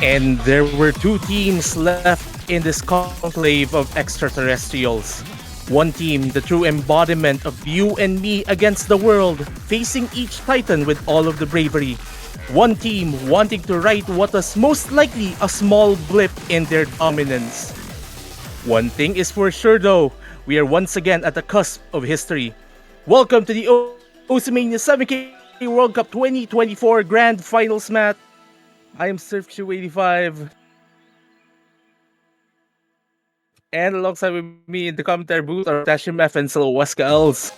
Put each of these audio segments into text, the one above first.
And there were two teams left in this conclave of extraterrestrials. One team, the true embodiment of you and me against the world, facing each titan with all of the bravery. One team wanting to right what was most likely a small blip in their dominance. One thing is for sure though, we are once again at the cusp of history. Welcome to the Osimania 7K World Cup 2024 Grand Finals match. I am Surf285. And alongside with me in the commentary booth are Tashim F and Weska Els.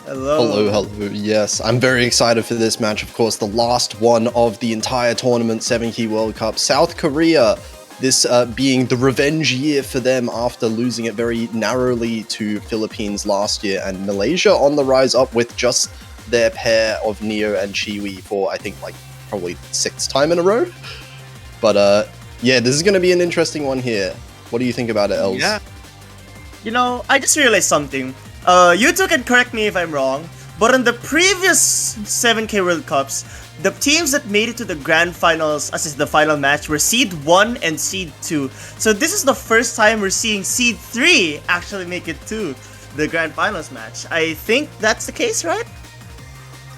Hello. Hello. Yes, I'm very excited for this match. Of course, the last one of the entire tournament, 7K World Cup. South Korea, this being the revenge year for them after losing it very narrowly to Philippines last year. And Malaysia on the rise up with just their pair of Neo and Chiwi for, I think, like, probably sixth time in a row. But, yeah, this is going to be an interesting one here. What do you think about it, Els? Yeah. You know, I just realized something. You two can correct me if I'm wrong, but in the previous 7K World Cups, the teams that made it to the Grand Finals, as is the final match, were Seed 1 and Seed 2. So this is the first time we're seeing Seed 3 actually make it to the Grand Finals match. I think that's the case, right?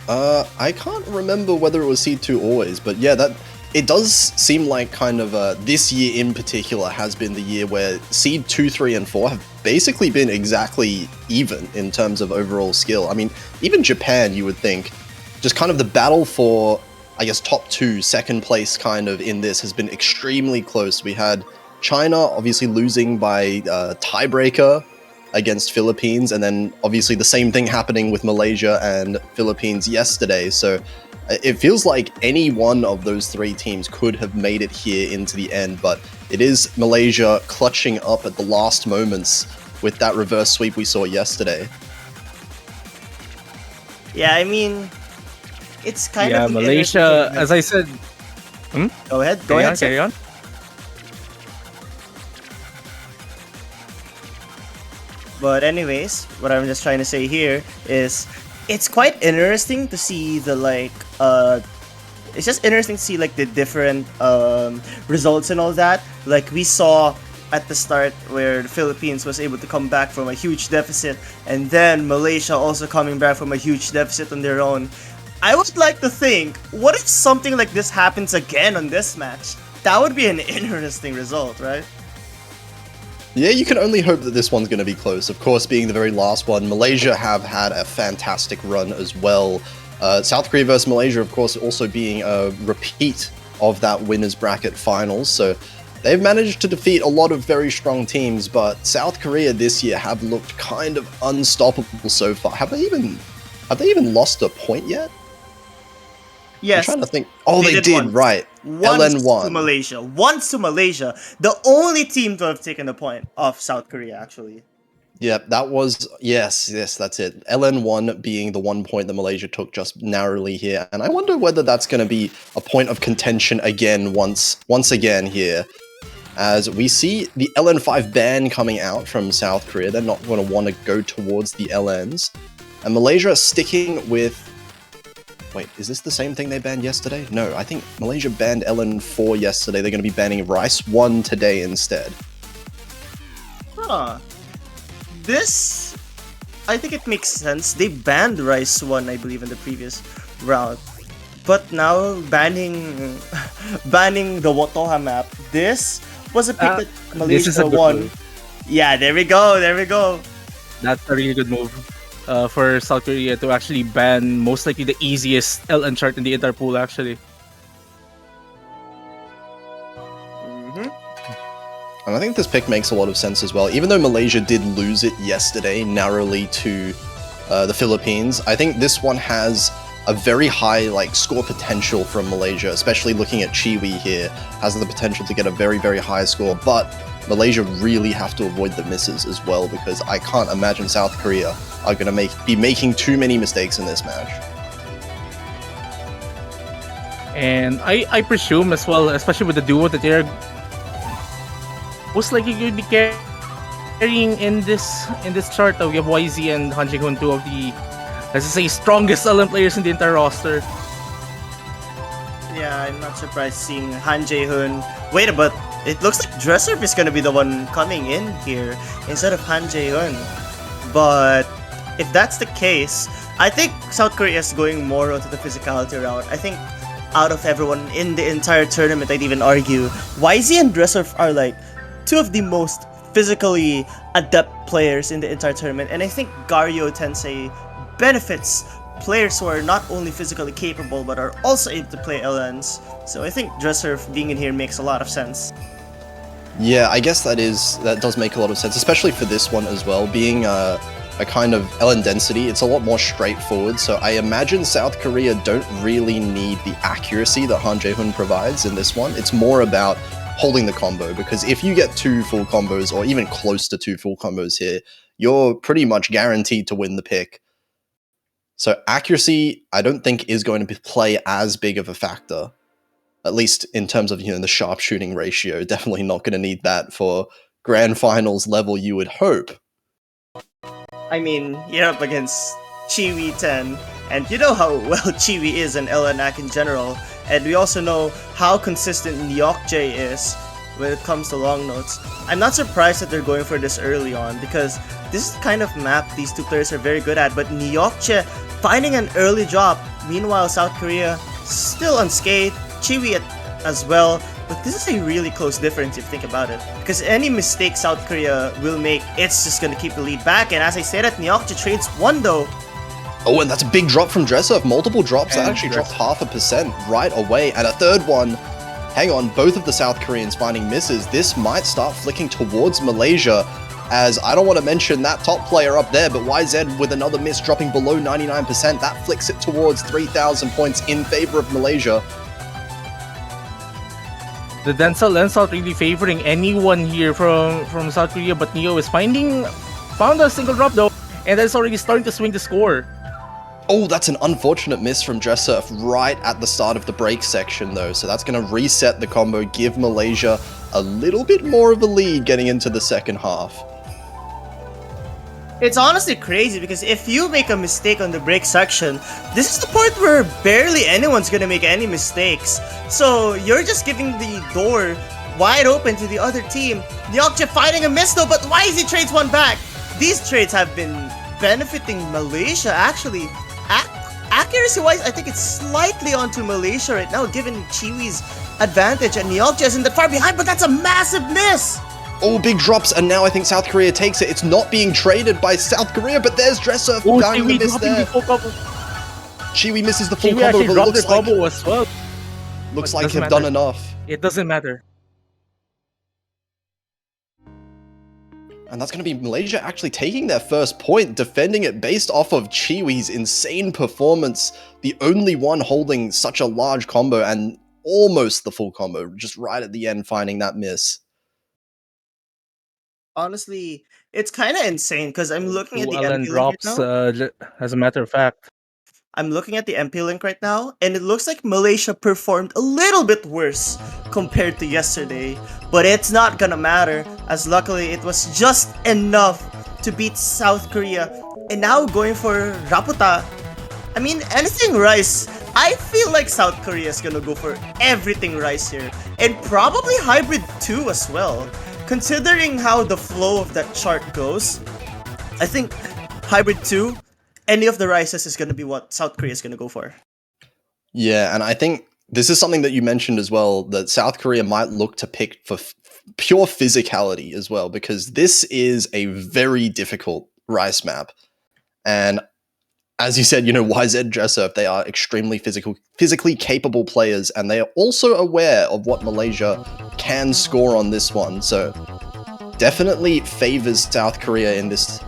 I can't remember whether it was Seed 2 always, but yeah, that it does seem like kind of this year in particular has been the year where Seed 2, 3, and 4 have basically been exactly even in terms of overall skill. I mean, even Japan, you would think, just kind of the battle for, I guess, top two, second place kind of in this has been extremely close. We had China obviously losing by tiebreaker against Philippines, and then obviously the same thing happening with Malaysia and Philippines yesterday. So it feels like any one of those three teams could have made it here into the end, but it is Malaysia clutching up at the last moments with that reverse sweep we saw yesterday. Yeah, I mean, it's kind of... Yeah, Malaysia, as I said... Go ahead, carry on. But anyways, what I'm just trying to say here is it's quite interesting to see the it's just interesting to see like the different results and all that. Like we saw at the start where the Philippines was able to come back from a huge deficit, and then Malaysia also coming back from a huge deficit on their own. I would like to think, what if something like this happens again on this match? That would be an interesting result, right? Yeah, you can only hope that this one's going to be close. Of course, being the very last one, Malaysia have had a fantastic run as well. South Korea versus Malaysia, of course, also being a repeat of that winners bracket finals. So they've managed to defeat a lot of very strong teams, but South Korea this year have looked kind of unstoppable so far. Have they even lost a point yet? Yes. I'm trying to think. Oh, they did, once. right. Once LN1. to Malaysia. Once to Malaysia. The only team to have taken a point off South Korea, actually. Yeah, that was... Yes, that's it. LN1 being the 1 point that Malaysia took just narrowly here. And I wonder whether that's going to be a point of contention again once again here. As we see the LN5 ban coming out from South Korea. They're not going to want to go towards the LNs. And Malaysia sticking with... Wait, is this the same thing they banned yesterday? No, I think Malaysia banned LN4 yesterday. They're going to be banning Rice 1 today instead. Huh. This... I think it makes sense. They banned Rice 1, I believe, in the previous round. But now, banning the Wotoha map. This was a pick that Malaysia won. Yeah, there we go. That's a really good move. For South Korea to actually ban most likely the easiest LN chart in the entire pool, actually. And I think this pick makes a lot of sense as well. Even though Malaysia did lose it yesterday narrowly to the Philippines, I think this one has a very high score potential from Malaysia, especially looking at Chiwi here, has the potential to get a very, very high score. But Malaysia really have to avoid the misses as well, because I can't imagine South Korea are going to be making too many mistakes in this match. And I presume as well, especially with the duo that they're most likely going to be carrying in this chart. We have YZ and Han Jing-hoon, two of the, let's just say, strongest LN players in the entire roster. Yeah, I'm not surprised seeing Han Jae-hoon. Wait, but it looks like Dresser is gonna be the one coming in here instead of Han Jae-hoon. But if that's the case, I think South Korea is going more onto the physicality route. I think out of everyone in the entire tournament, I'd even argue YZ and Dresser are like two of the most physically adept players in the entire tournament, and I think Gario Tensei benefits players who are not only physically capable but are also able to play LNs. So I think Dresser being in here makes a lot of sense. Yeah, I guess that does make a lot of sense, especially for this one as well. Being a kind of LN density, it's a lot more straightforward. So I imagine South Korea don't really need the accuracy that Han Jae-hoon provides in this one. It's more about holding the combo, because if you get 2 full combos or even close to 2 full combos here, you're pretty much guaranteed to win the pick. So accuracy, I don't think is going to play as big of a factor, at least in terms of, the sharpshooting ratio. Definitely not going to need that for grand finals level, you would hope. I mean, you're up against Chiwi 10, and you know how well Chiwi is in LNAC in general, and we also know how consistent Nyokje is when it comes to long notes. I'm not surprised that they're going for this early on, because this is the kind of map these two players are very good at, but Nyokje finding an early drop, meanwhile South Korea still unscathed, Chiwi as well, but this is a really close difference if you think about it, because any mistake South Korea will make, it's just gonna keep the lead back, and as I said, Nyokje trades 1 though. Oh, and that's a big drop from Dresser. Multiple drops. That And actually dropped 0.5% right away. And a third one. Hang on, both of the South Koreans finding misses. This might start flicking towards Malaysia, as I don't want to mention that top player up there, but YZ with another miss dropping below 99%. That flicks it towards 3,000 points in favor of Malaysia. The Denzel lens not really favoring anyone here from South Korea, but Neo is found a single drop though, and that's already starting to swing the score. Oh, that's an unfortunate miss from Dresser right at the start of the break section though, so that's going to reset the combo, give Malaysia a little bit more of a lead getting into the second half. It's honestly crazy, because if you make a mistake on the break section, this is the part where barely anyone's gonna make any mistakes. So you're just giving the door wide open to the other team. Nyokje finding a miss though, but YZ trades 1 back. These trades have been benefiting Malaysia actually. Accuracy-wise, I think it's slightly onto Malaysia right now, given Chiwi's advantage, and Nyokje isn't that far behind, but that's a massive miss! Oh, big drops, and now I think South Korea takes it. It's not being traded by South Korea, but there's Dresser dying the miss there. Chiwi misses the full Chiwi combo, actually but dropped the looks like, combo as well. looks But like doesn't they've done matter. enough. It doesn't matter. And that's going to be Malaysia actually taking their first point, defending it based off of Chiwi's insane performance. The only one holding such a large combo and almost the full combo, just right at the end finding that miss. Honestly, it's kind of insane, because I'm looking at 2 the LN MP link right drops, now. as a matter of fact. I'm looking at the MP link right now, and it looks like Malaysia performed a little bit worse compared to yesterday. But it's not gonna matter, as luckily it was just enough to beat South Korea. And now going for Raputa. I mean, anything Rice. I feel like South Korea is gonna go for everything Rice here. And probably Hybrid 2 as well. Considering how the flow of that chart goes, I think Hybrid 2, any of the Rices is going to be what South Korea is going to go for. Yeah, and I think this is something that you mentioned as well, that South Korea might look to pick for pure physicality as well, because this is a very difficult Rice map. And as you said, YZ Dresser, they are extremely physically capable players, and they are also aware of what Malaysia can score on this one. So definitely favors South Korea in this.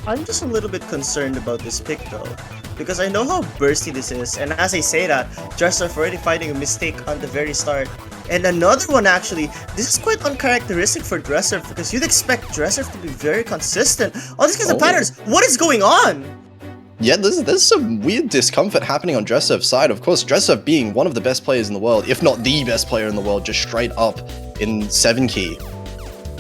I'm just a little bit concerned about this pick though, because I know how bursty this is, and as I say that, Dresser already finding a mistake on the very start. And another one actually, this is quite uncharacteristic for Dresser, because you'd expect Dresser to be very consistent. All these kinds of patterns, what is going on? Yeah, there's some weird discomfort happening on Dressev's side. Of course, Dressev being one of the best players in the world, if not the best player in the world, just straight up in 7 key.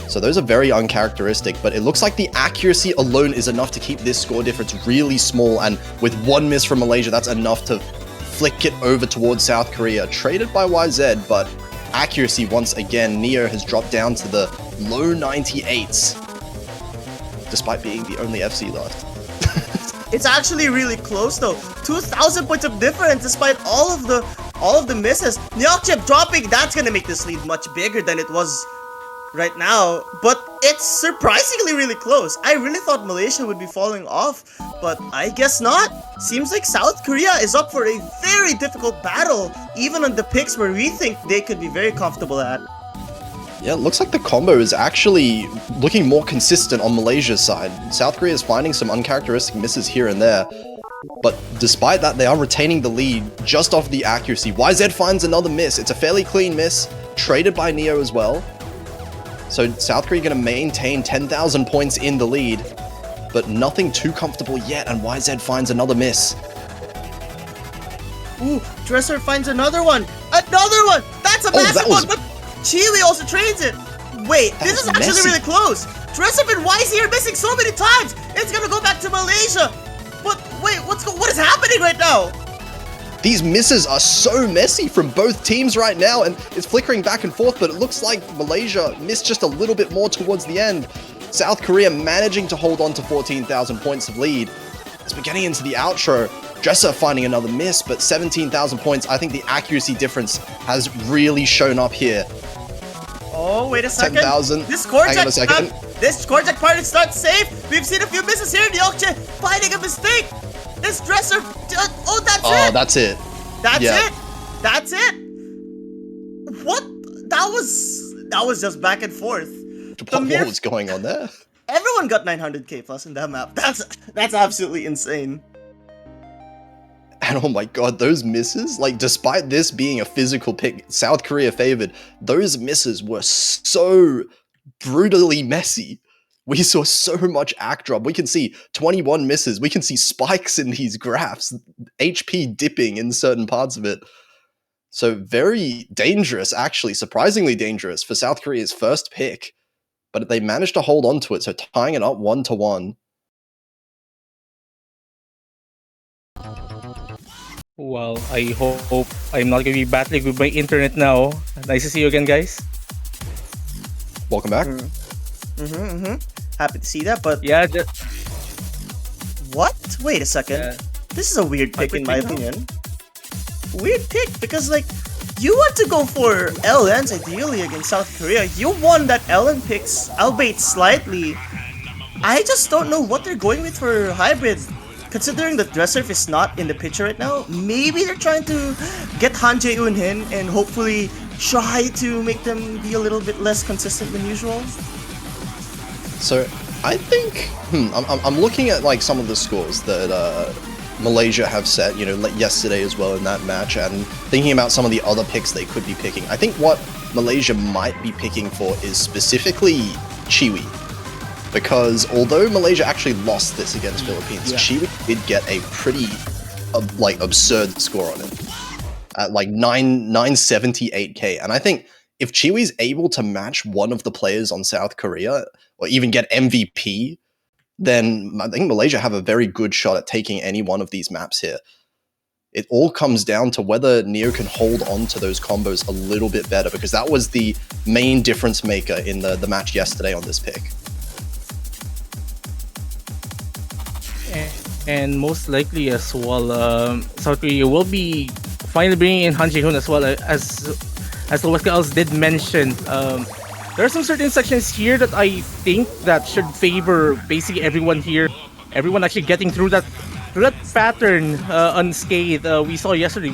So those are very uncharacteristic, but it looks like the accuracy alone is enough to keep this score difference really small, and with one miss from Malaysia, that's enough to flick it over towards South Korea. Traded by YZ, but accuracy once again, Neo has dropped down to the low 98s, despite being the only FC left. It's actually really close though. 2,000 points of difference despite all of the misses. Nyokchep dropping, that's gonna make this lead much bigger than it was right now, but it's surprisingly really close. I really thought Malaysia would be falling off, but I guess not. Seems like South Korea is up for a very difficult battle, even on the picks where we think they could be very comfortable at. Yeah, it looks like the combo is actually looking more consistent on Malaysia's side. South Korea is finding some uncharacteristic misses here and there, but despite that, they are retaining the lead just off the accuracy. YZ finds another miss. It's a fairly clean miss, traded by Neo as well. So South Korea going to maintain 10,000 points in the lead, but nothing too comfortable yet, and YZ finds another miss. Ooh, Dresser finds another one! Another one! That's a massive one, but Chile also trades it! Wait, this is actually really close! Dresser and YZ are missing so many times! It's gonna go back to Malaysia! But wait, what is happening right now? These misses are so messy from both teams right now, and it's flickering back and forth, but it looks like Malaysia missed just a little bit more towards the end. South Korea managing to hold on to 14,000 points of lead. As we're getting into the outro, Dresser finding another miss, but 17,000 points. I think the accuracy difference has really shown up here. Oh, wait a second. 10,000. This score Hang on a second. This score check part is not safe. We've seen a few misses here. Nyokche finding a mistake. This Dresser. Oh, that's it. Oh, that's it. That's it. That's it. What? That was just back and forth. What was going on there? Everyone got 900k plus in that map. That's absolutely insane. And oh my god, those misses, like despite this being a physical pick, South Korea favored, those misses were so brutally messy. We saw so much act drop. We can see 21 misses. We can see spikes in these graphs, HP dipping in certain parts of it. So very dangerous, actually, surprisingly dangerous for South Korea's first pick. But they managed to hold on to it, so tying it up 1-1. Well, I hope I'm not gonna be battling with my internet now. Nice to see you again, guys. Welcome back. Happy to see that, but Yeah, what? Wait a second. Yeah. This is a weird pick in my opinion. Weird pick because like you want to go for LNs ideally against South Korea. You won that LN picks, albeit slightly. I just don't know what they're going with for hybrid. Considering that Dressurf is not in the picture right now, maybe they're trying to get Han Jae-un in and hopefully try to make them be a little bit less consistent than usual. So I think I'm looking at like some of the scores that Malaysia have set, you know, like yesterday as well in that match, and thinking about some of the other picks they could be picking. I think what Malaysia might be picking for is specifically Chiwi. Because although Malaysia actually lost this against Philippines, Chiwi did get a pretty like absurd score on it at like 978k, and I think if Chiwi's able to match one of the players on South Korea or even get MVP, then I think Malaysia have a very good shot at taking any one of these maps here. It all comes down to whether Neo can hold on to those combos a little bit better, because that was the main difference maker in the match yesterday on this pick. and most likely as well, South Korea will be finally bringing in Han Jae-hun as well, as the West did mention. There are some certain sections here that I think that should favor basically everyone here. Everyone actually getting through that pattern unscathed. We saw yesterday.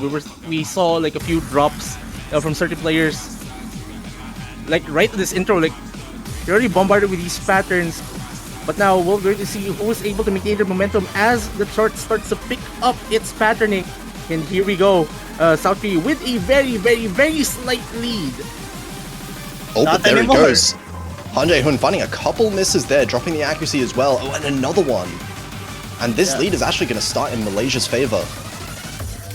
We saw like a few drops from certain players. Like right at this intro, like you're already bombarded with these patterns. But now we're going to see who is able to maintain their momentum as the chart starts to pick up its patterning. And here we go. South Korea with a very, very, very slight lead. Oh, but there it goes. Han Jae-hun finding a couple misses there, dropping the accuracy as well. Oh, and another one. And this lead is actually going to start in Malaysia's favor.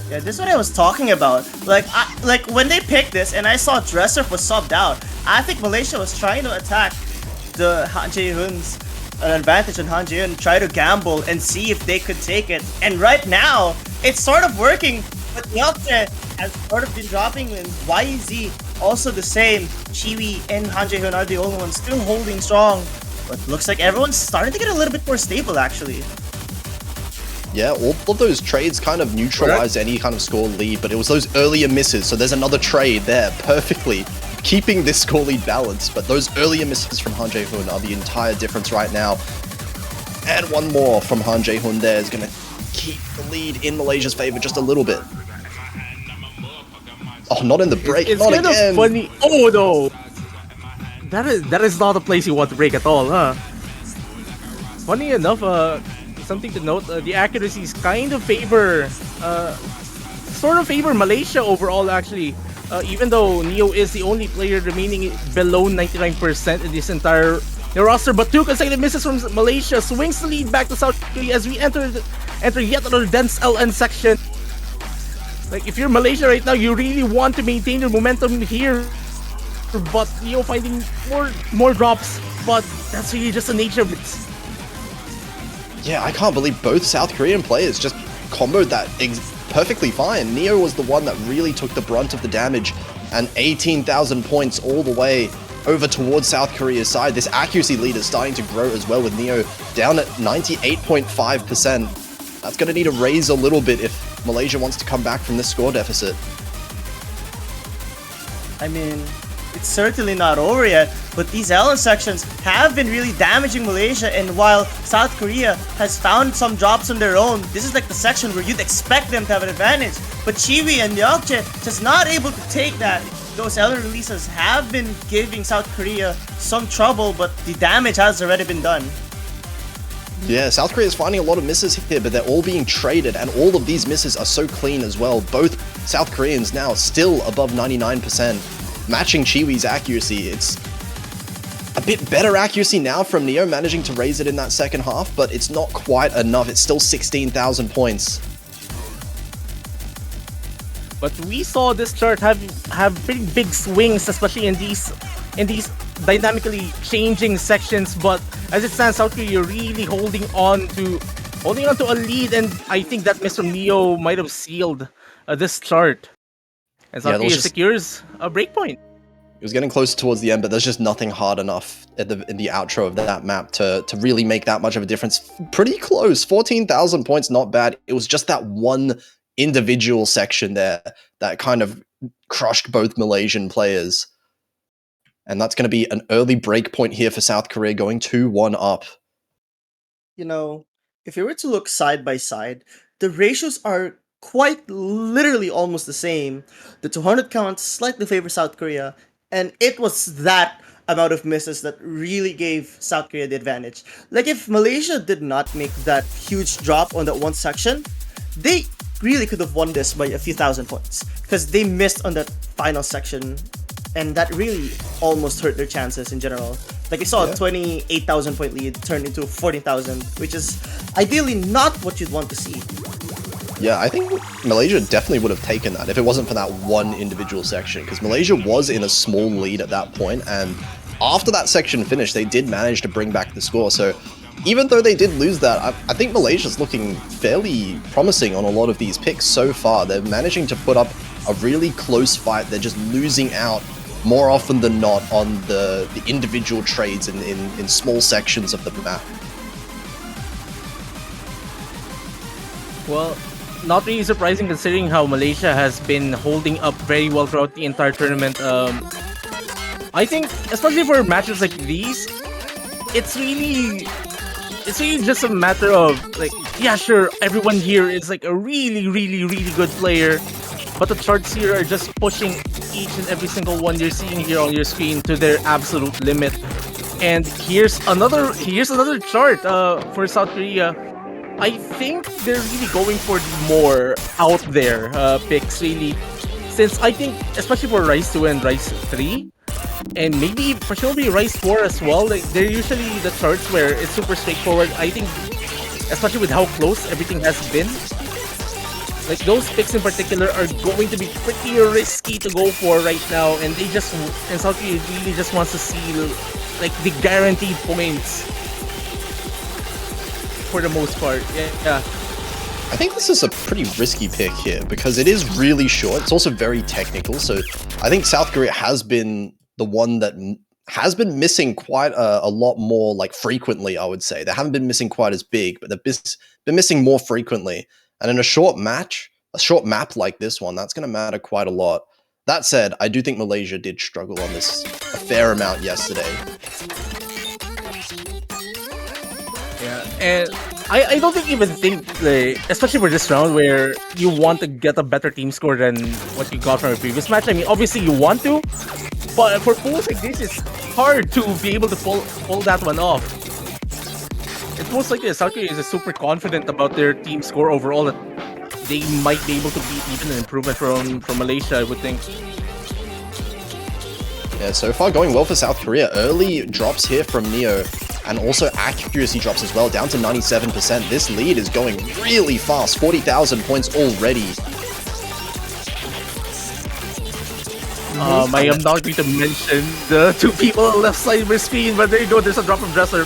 Yeah, this is what I was talking about. Like when they picked this and I saw Dresser was subbed out, I think Malaysia was trying to attack the Han Jae-hoon's an advantage on Han Jae-hoon, try to gamble and see if they could take it. And right now, it's sort of working, but Yeokjae has sort of been dropping, and YZ also the same. Chiwi and Han Jae-hoon are the only ones still holding strong, but looks like everyone's starting to get a little bit more stable actually. Yeah, all of those trades kind of neutralized any kind of score lead, but it was those earlier misses. So there's another trade there, perfectly keeping this score lead balanced. But those earlier misses from Han Jae-hoon are the entire difference right now. And one more from Han Jae-hoon there is going to keep the lead in Malaysia's favor just a little bit. Oh, not in the break, It's not kind again. of funny. Oh no! That is not a place you want to break at all, huh? Funny enough, something to note, the accuracies kind of favor, sort of favor Malaysia overall actually. Even though Neo is the only player remaining below 99% in this entire roster, but 2 consecutive misses from Malaysia swings the lead back to South Korea as we enter yet another dense LN section. Like, if you're Malaysia right now, you really want to maintain your momentum here, but Neo finding more drops, but that's really just the nature of it. Yeah, I can't believe both South Korean players just comboed that perfectly fine. Neo was the one that really took the brunt of the damage, and 18,000 points all the way over towards South Korea's side. This accuracy lead is starting to grow as well, with Neo down at 98.5%. That's going to need to raise a little bit if Malaysia wants to come back from this score deficit. I mean, it's certainly not over yet, but these LN sections have been really damaging Malaysia, and while South Korea has found some drops on their own, this is like the section where you'd expect them to have an advantage, but Chiwi and Yeokjae just not able to take that. Those LN releases have been giving South Korea some trouble, but the damage has already been done. Yeah, South Korea is finding a lot of misses here, but they're all being traded, and all of these misses are so clean as well. Both South Koreans now still above 99%, matching Chiwi's accuracy. It's a bit better accuracy now from Neo, managing to raise it in that second half, but it's not quite enough. It's still 16,000 points. But we saw this chart have pretty big swings, especially in these dynamically changing sections. But as it stands, South Korea really holding on to a lead, and I think that miss from Neo might have sealed this chart. And South Korea secures a breakpoint. It was getting closer towards the end, but there's just nothing hard enough in the outro of that map to really make that much of a difference. Pretty close, 14,000 points, not bad. It was just that one individual section there that kind of crushed both Malaysian players. And that's going to be an early break point here for South Korea, going 2-1 up. You know, if you were to look side by side, the ratios are quite literally almost the same. The 200 count slightly favor South Korea, and it was that amount of misses that really gave South Korea the advantage. Like, if Malaysia did not make that huge drop on that one section, they really could have won this by a few thousand points, because they missed on that final section, and that really almost hurt their chances in general. Like, we saw a 28,000 point lead turn into 14,000, which is ideally not what you'd want to see. Yeah, I think Malaysia definitely would have taken that if it wasn't for that one individual section, because Malaysia was in a small lead at that point, and after that section finished, they did manage to bring back the score. So even though they did lose that, I think Malaysia's looking fairly promising on a lot of these picks so far. They're managing to put up a really close fight. They're just losing out more often than not on the individual trades in small sections of the map. Well, not really surprising considering how Malaysia has been holding up very well throughout the entire tournament. I think, especially for matches like these, it's really just a matter of, like, yeah, sure, everyone here is like a really good player, but the charts here are just pushing each and every single one you're seeing here on your screen to their absolute limit. And here's another chart for South Korea. I think they're really going for the more out there picks, really, since I think, especially for Rise 2 and Rise 3, and maybe presumably Rise 4 as well, like, they're usually the charts where it's super straightforward. I think, especially with how close everything has been, Like those picks in particular are going to be pretty risky to go for right now, and South Korea really just wants to see like the guaranteed points for the most part. Yeah. I think this is a pretty risky pick here because it is really short. It's also very technical. So I think South Korea has been the one that has been missing quite a lot more, like frequently, I would say. They haven't been missing quite as big, but they've been missing more frequently. And in a short map like this one, that's going to matter quite a lot. That said, I do think Malaysia did struggle on this a fair amount yesterday. Yeah, and I don't even think, like, especially for this round where you want to get a better team score than what you got from a previous match. I mean, obviously you want to, but for pools like this, it's hard to be able to pull that one off. It's most likely South Korea is super confident about their team score overall that they might be able to beat even an improvement from Malaysia, I would think. Yeah, so far going well for South Korea. Early drops here from Neo, and also accuracy drops as well, down to 97%. This lead is going really fast, 40,000 points already. I am not going to mention the two people on the left side of my screen, but there you go, there's a drop from Dresser.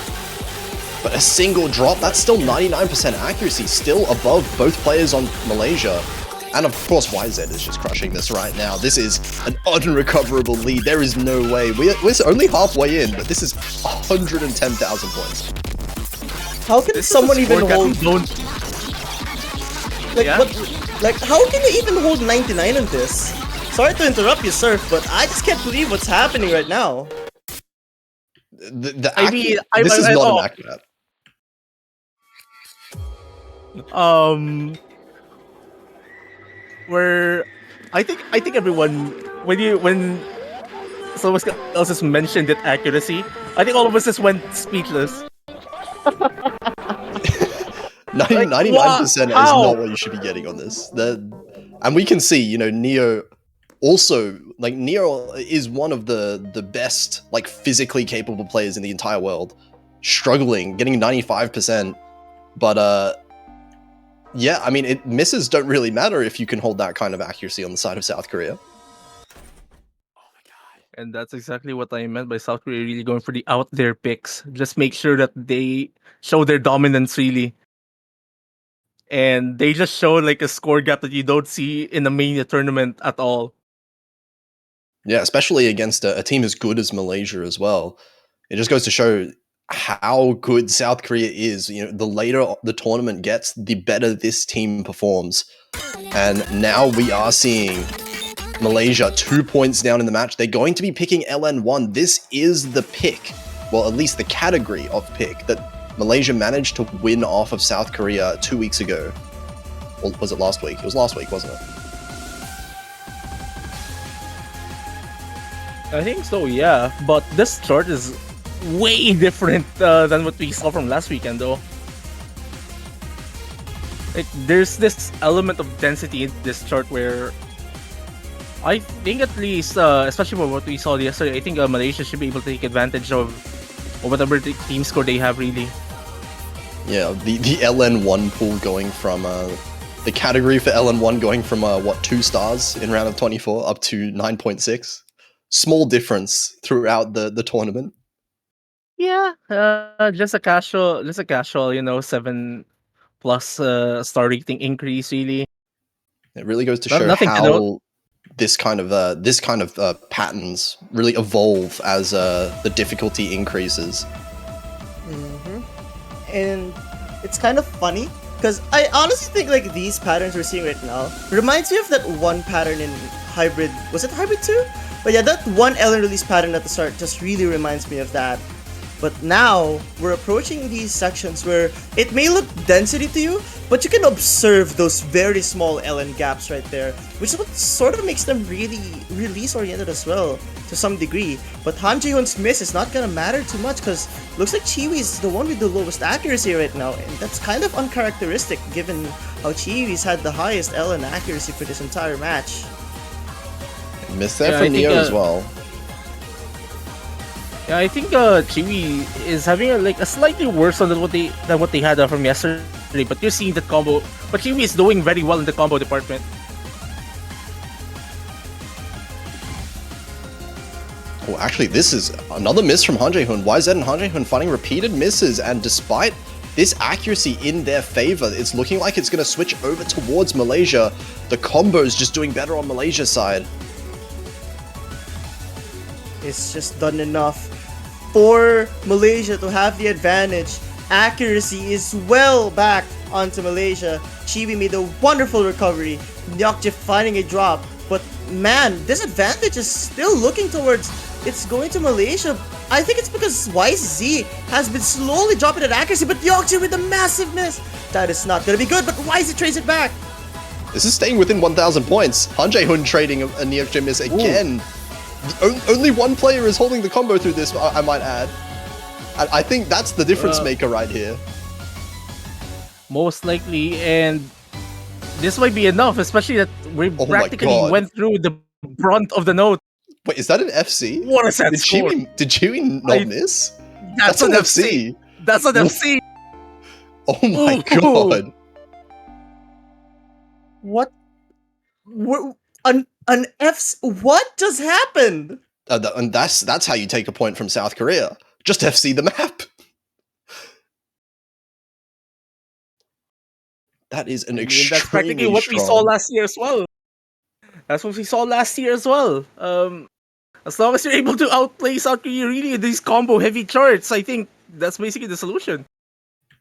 But a single drop, that's still 99% accuracy, still above both players on Malaysia. And of course, YZ is just crushing this right now. This is an unrecoverable lead. There is no way. We're only halfway in, but this is 110,000 points. How can someone even hold... Like, Yeah? like, how can you even hold 99 in this? Sorry to interrupt you, Surf, but I just can't believe what's happening right now. This is not an accurate. Where I think everyone when someone else has mentioned it accuracy, I think all of us just went speechless. 99% is how? not what you should be getting on this. And we can see, you know, Neo also, like, Neo is one of the best, like, physically capable players in the entire world, struggling, getting 95%. But yeah, I mean, misses don't really matter if you can hold that kind of accuracy on the side of South Korea. And that's exactly what I meant by South Korea really going for the out there picks. Just make sure that they show their dominance really. And they just show like a score gap that you don't see in the mania tournament at all. Yeah, especially against a team as good as Malaysia as well. It just goes to show how good South Korea is. You know, the later the tournament gets, the better this team performs. And now we are seeing Malaysia 2 points down in the match. They're going to be picking LN1. This is the pick, well, at least the category of pick that Malaysia managed to win off of South Korea 2 weeks ago. Or was it last week? It was last week, wasn't it? I think so, yeah. But this chart is way different than what we saw from last weekend, though. Like, there's this element of density in this chart where I think at least, especially for what we saw yesterday, I think Malaysia should be able to take advantage of whatever the team score they have, really. Yeah, the LN1 pool going from the category for LN1 going from what, 2 stars in round of 24 up to 9.6. Small difference throughout the tournament. Yeah, just a casual, you know, 7+ star rating increase, really. It really goes to Not- show nothing to how note. this kind of patterns really evolve as the difficulty increases. And it's kind of funny because I honestly think like these patterns we're seeing right now reminds me of that one pattern in Hybrid. Was it Hybrid 2? But yeah, that one LN release pattern at the start just really reminds me of that. But now we're approaching these sections where it may look density to you, but you can observe those very small LN gaps right there, which is what sort of makes them really release oriented as well to some degree. But Han Jae-hoon's miss is not gonna matter too much because looks like Chiwi is the one with the lowest accuracy right now, and that's kind of uncharacteristic given how Chiwi's had the highest LN accuracy for this entire match. Missed there Yeah, for I think, Neo as well. Yeah, I think Chiwi is having a slightly worse one than what they had from yesterday. but you're seeing that combo. But Kiwi is doing very well in the combo department. Oh, actually, this is another miss from Han Jae-hoon. YZ and Han Jae-hoon finding repeated misses, and despite this accuracy in their favor, it's looking like it's going to switch over towards Malaysia. The combo's just doing better on Malaysia's side. It's just done enough for Malaysia to have the advantage. Accuracy is well back onto Malaysia. Chibi made a wonderful recovery. Nyokje finding a drop. But man, this advantage is still looking towards it's going to Malaysia. I think it's because YZ has been slowly dropping at accuracy, but Nyokje with a massive miss. That is not going to be good, but YZ trades it back. This is staying within 1,000 points. Han Jae-hoon trading a Nyokje miss again. Only one player is holding the combo through this, I might add. I think that's the difference maker right here. Most likely, and this might be enough, especially that we practically went through the brunt of the note. Wait, is that an FC? What a set score! Did Chewy not miss? That's an FC! That's an FC! Oh my god! What? An FC? What just happened? And that's how you take a point from South Korea. Just FC the map. That is an extremely that's practically what we saw last year as well. That's what we saw last year as well. As long as you're able to outplay South Korea really in these combo heavy charts, I think that's basically the solution.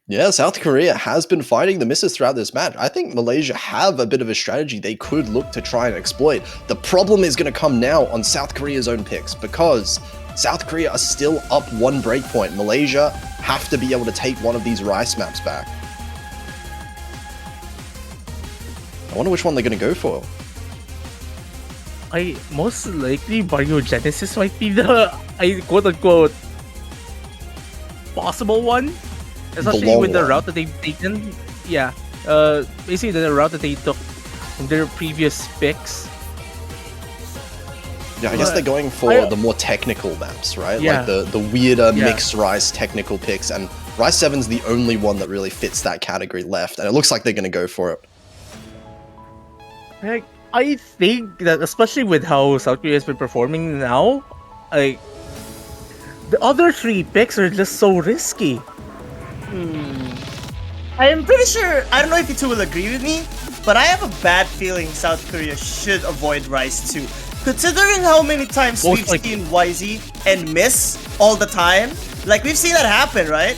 Yeah, South Korea has been fighting the misses throughout this match. I think Malaysia have a bit of a strategy they could look to try and exploit. The problem is going to come now on South Korea's own picks, because South Korea are still up one breakpoint. Malaysia have to be able to take one of these Rice maps back. I wonder which one they're going to go for. Most likely Baryogenesis might be the quote-unquote possible one. Especially with the route that they've taken. Yeah. Basically the route that they took from their previous picks. Yeah, I guess they're going for the more technical maps, right? Yeah. Like the weirder mixed Rice technical picks, and Rice 7's the only one that really fits that category left, and it looks like they're going to go for it. I think that especially with how South Korea has been performing now, the other three picks are just so risky. I'm pretty sure, I don't know if you two will agree with me, but I have a bad feeling South Korea should avoid Rice 2. Considering how many times we've seen YZ and miss all the time, like we've seen that happen, right?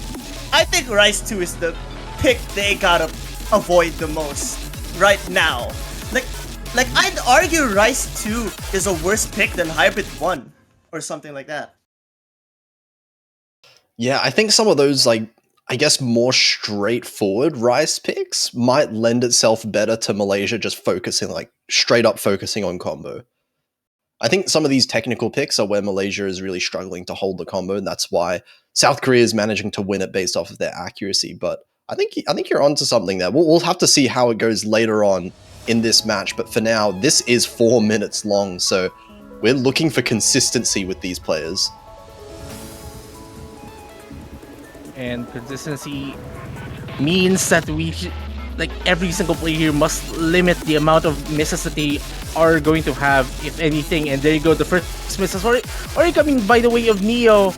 I think Rice 2 is the pick they gotta avoid the most right now. Like I'd argue Rice 2 is a worse pick than Hybrid 1 or something like that. Yeah, I think some of those, like, I guess more straightforward Rice picks might lend itself better to Malaysia just focusing, like, straight up focusing on combo. I think some of these technical picks are where Malaysia is really struggling to hold the combo, and that's why South Korea is managing to win it based off of their accuracy. But I think you're onto something there. We'll have to see how it goes later on in this match, but for now, this is 4 minutes long, so we're looking for consistency with these players. And consistency means that like every single player here must limit the amount of misses that they are going to have, if anything. And there you go, the first misses are coming by the way of Neo.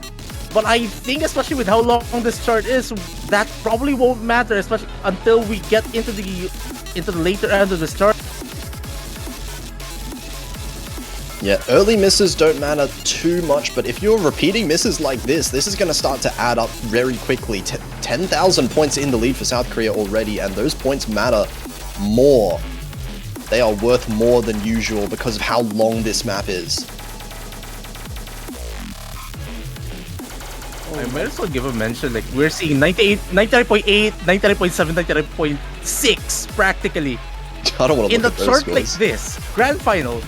But I think, especially with how long this chart is, that probably won't matter, especially until we get into the later end of this chart. Yeah, early misses don't matter too much, but if you're repeating misses like this is going to start to add up very quickly. 10,000 points in the lead for South Korea already, and those points matter more. They are worth more than usual because of how long this map is. I might as well give a mention, like we're seeing 99.8, 99.7, 99.6 practically. I don't want to in look a at those chart scores. like this, grand final.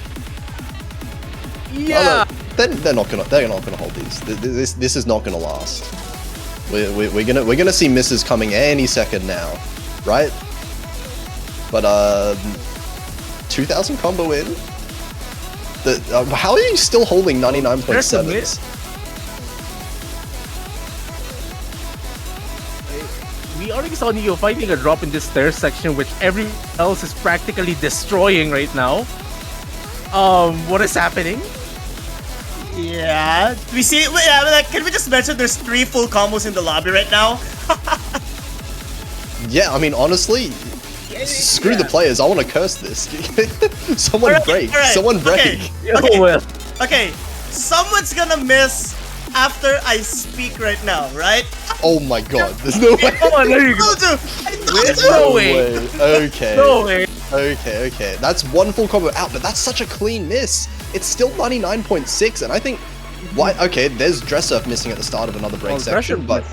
Yeah, they're not gonna hold these. This is not gonna last. We're gonna see misses coming any second now, right? But 2,000 combo in. How are you still holding 99.7s? we already saw Neo finding a drop in this stairs section, which everyone else is practically destroying right now. What is happening? Yeah, we see. Yeah, like, can we just mention there's 3 full combos in the lobby right now? Yeah, I mean, honestly, screw the players. I want to curse this. Someone break. Someone break. Okay. Okay, someone's gonna miss after I speak right now, right? Oh my god, there's no way. Come on, there you go. No way. Okay. No way. Okay. That's 1 full combo out, but that's such a clean miss. It's still 99.6, and I think... Why? Okay, there's Dresser missing at the start of another break section, but...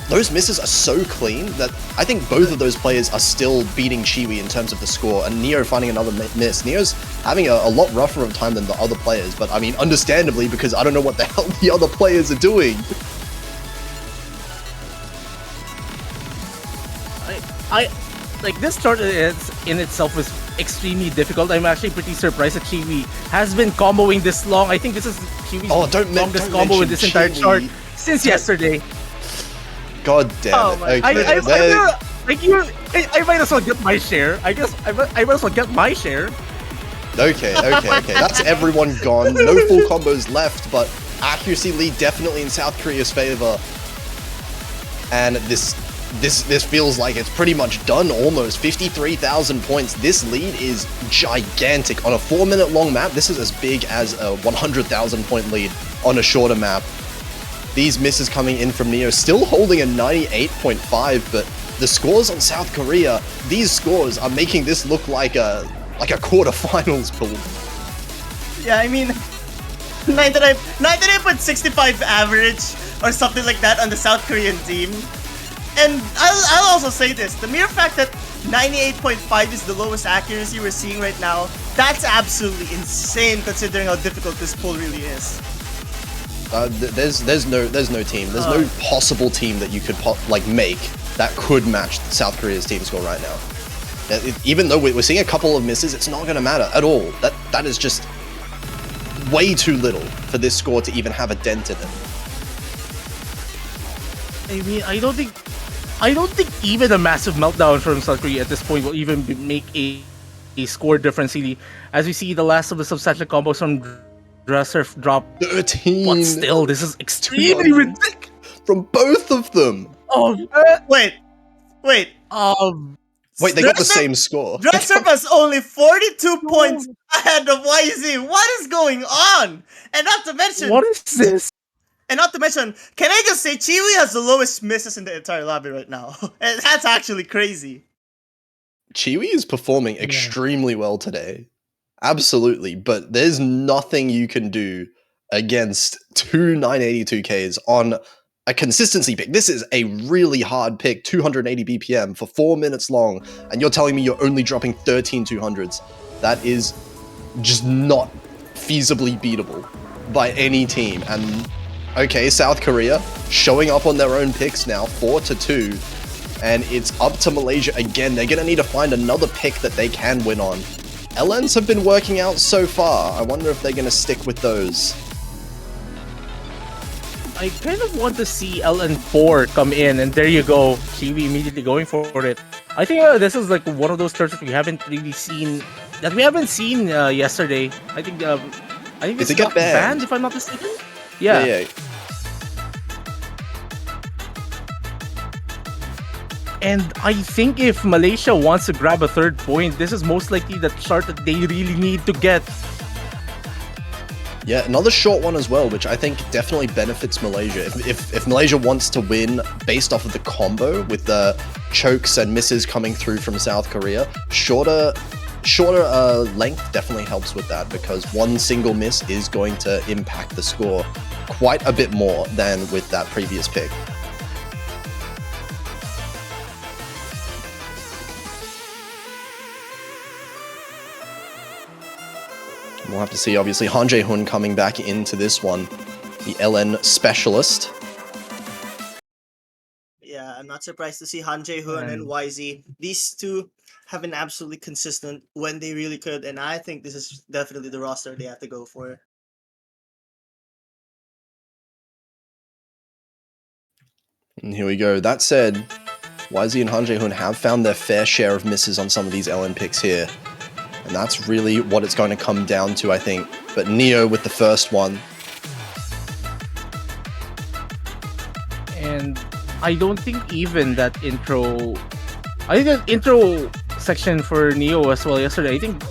Those misses are so clean that I think both of those players are still beating Chiwi in terms of the score, and Neo finding another miss. Neo's having a lot rougher of time than the other players, but I mean, understandably, because I don't know what the hell the other players are doing. Like, this start in itself is extremely difficult. I'm actually pretty surprised that Chiwi has been comboing this long. I think this is Chiwi's longest combo in this entire chart since yesterday. God damn it. Okay. I might as well get my share. I guess I might as well get my share. Okay. That's everyone gone. No full combos left, but accuracy lead definitely in South Korea's favor. And this feels like it's pretty much done almost. 53,000 points. This lead is gigantic. On a 4-minute long map, this is as big as a 100,000 point lead on a shorter map. These misses coming in from Neo, still holding a 98.5, but the scores on South Korea, these scores are making this look like a quarterfinals pool. Yeah, I mean, 99.65 average or something like that on the South Korean team. And I'll also say this, the mere fact that 98.5 is the lowest accuracy we're seeing right now, that's absolutely insane considering how difficult this pool really is. There's no team. There's no possible team that you could make that could match South Korea's team score right now. Even though we're seeing a couple of misses, it's not going to matter at all. That is just way too little for this score to even have a dent in it. I mean, I don't think even a massive meltdown from South Korea at this point will even make a score difference. Really, as we see the last of the substantial combos from Dresser drop 13. But still, this is extremely ridiculous from both of them. Wait. Wait, they got the same score. Dresser was only 42 points ahead of YZ. What is going on? And not to mention, what is this? And not to mention, can I just say Chiwi has the lowest misses in the entire lobby right now? And that's actually crazy. Chiwi is performing extremely well today. Absolutely, but there's nothing you can do against 2 982Ks on a consistency pick. This is a really hard pick, 280 BPM for 4 minutes long, and you're telling me you're only dropping 13 200s. That is just not feasibly beatable by any team. And okay, South Korea showing up on their own picks now, 4-2, and it's up to Malaysia again. They're gonna need to find another pick that they can win on. LNs have been working out so far. I wonder if they're going to stick with those. I kind of want to see LN4 come in, and there you go. Chiwi immediately going for it. I think this is like one of those turns that we haven't really seen, yesterday. I think it's got banned, if I'm not mistaken. Yeah. And I think if Malaysia wants to grab a 3rd point, this is most likely the chart that they really need to get. Yeah, another short one as well, which I think definitely benefits Malaysia. If Malaysia wants to win based off of the combo with the chokes and misses coming through from South Korea, shorter length definitely helps with that, because one single miss is going to impact the score quite a bit more than with that previous pick. We'll have to see, obviously, Han Jae-hoon coming back into this one, the LN specialist. Yeah, I'm not surprised to see Han Jae-hoon and YZ. These two have been absolutely consistent when they really could, and I think this is definitely the roster they have to go for. And here we go. That said, YZ and Han Jae-hoon have found their fair share of misses on some of these LN picks here. And that's really what it's going to come down to, I think. But Neo with the first one. And I don't think even that intro... I think that intro section for Neo as well yesterday, I think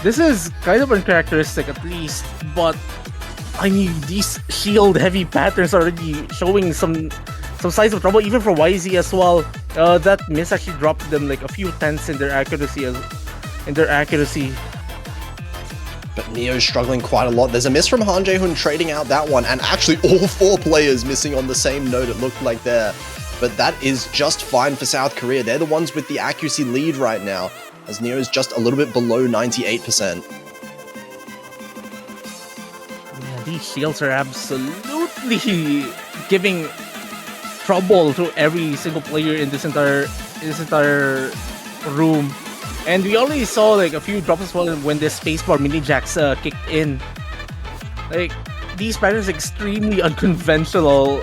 this is kind of uncharacteristic at least, but I mean, these shield heavy patterns are already showing some signs of trouble, even for YZ as well. That miss actually dropped them like a few tenths in their accuracy. But Neo's struggling quite a lot. There's a miss from Han Jae-hoon trading out that one, and actually all 4 players missing on the same note, it looked like there. But that is just fine for South Korea. They're the ones with the accuracy lead right now, as Neo's just a little bit below 98%. Yeah, these shields are absolutely giving trouble to every single player in this entire room. And we already saw like a few drops as well when the spacebar mini jacks kicked in. Like, these patterns are extremely unconventional,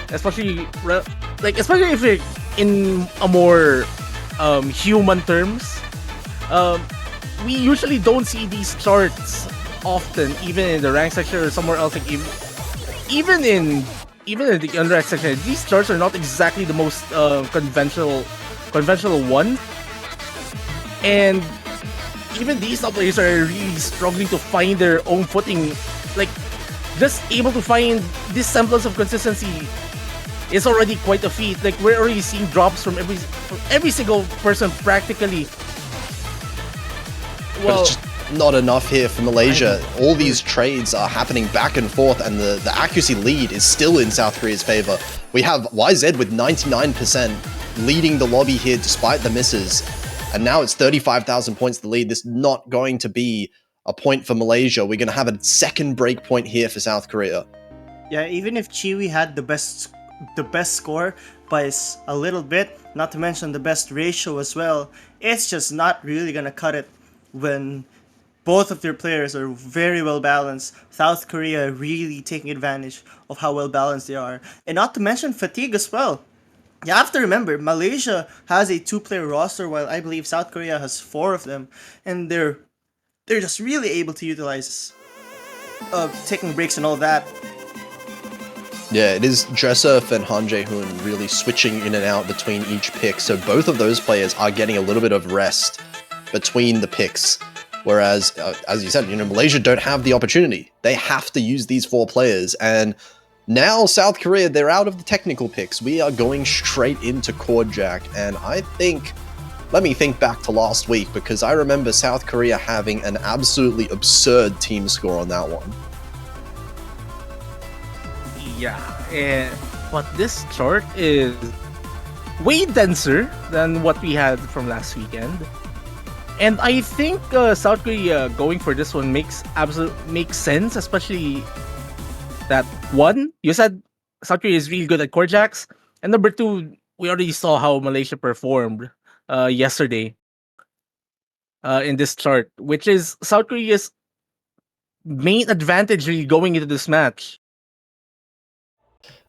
especially if you're in a more human terms. We usually don't see these charts often, even in the rank section or somewhere else. Like even in the unranked section, these charts are not exactly the most conventional one. And even these top players are really struggling to find their own footing. Like, just able to find this semblance of consistency is already quite a feat. Like, we're already seeing drops from every single person practically. But it's just not enough here for Malaysia. All these trades are happening back and forth, and the accuracy lead is still in South Korea's favor. We have YZ with 99% leading the lobby here despite the misses. And now it's 35,000 points the lead. This is not going to be a point for Malaysia. We're going to have a second break point here for South Korea. Yeah, even if Chiwi had the best score by a little bit, not to mention the best ratio as well, it's just not really going to cut it when both of their players are very well balanced. South Korea really taking advantage of how well balanced they are. And not to mention fatigue as well. You have to remember, Malaysia has a 2-player roster, while I believe South Korea has 4 of them, and they're just really able to utilize taking breaks and all that. Yeah, it is Dressurf and Han Jae-hoon really switching in and out between each pick, so both of those players are getting a little bit of rest between the picks. Whereas, as you said, Malaysia don't have the opportunity. They have to use these 4 players, and now South Korea, they're out of the technical picks. We are going straight into Cord Jack, and I think, let me think back to last week, because I remember South Korea having an absolutely absurd team score on that one. Yeah, but this chart is way denser than what we had from last weekend. And I think South Korea going for this one makes sense, especially that one, you said South Korea is really good at core jacks, and number 2, we already saw how Malaysia performed yesterday in this chart, which is South Korea's main advantage really going into this match.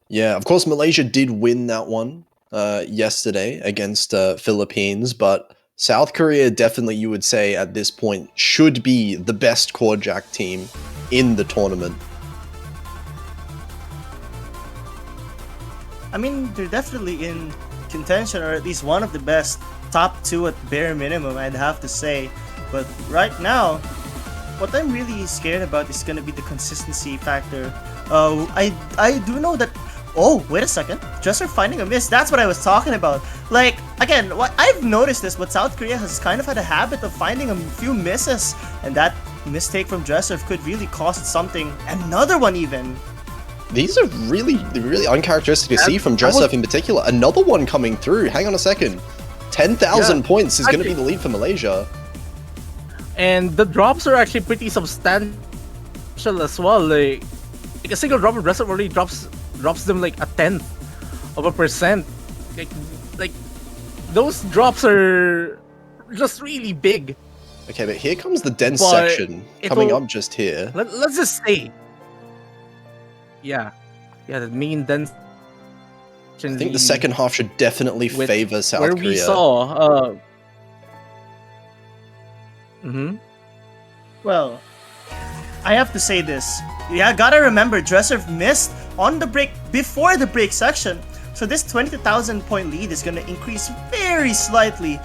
Yeah, of course, Malaysia did win that one yesterday against Philippines, but South Korea definitely, you would say, at this point, should be the best core jack team in the tournament. I mean, they're definitely in contention, or at least one of the best, top 2 at bare minimum, I'd have to say. But right now, what I'm really scared about is going to be the consistency factor. I do know that... Oh, wait a second. Dresser finding a miss. That's what I was talking about. Like, again, what I've noticed this, but South Korea has kind of had a habit of finding a few misses. And that mistake from Dresser could really cost something. Another one even. These are really uncharacteristic to see from Dressurf in particular. Another one coming through. Hang on a second. 10,000 points is going to be the lead for Malaysia. And the drops are actually pretty substantial as well. Like a single drop of Dressurf already drops them like 0.1%. Like those drops are just really big. Okay, but here comes the dense section coming up just here. Let's just say, yeah, the main dense I think the second half should definitely favor South where Korea. we saw. Well, I have to say this. Yeah, gotta remember, Dresser missed on the break before the break section. So this 20,000 point lead is gonna increase very slightly.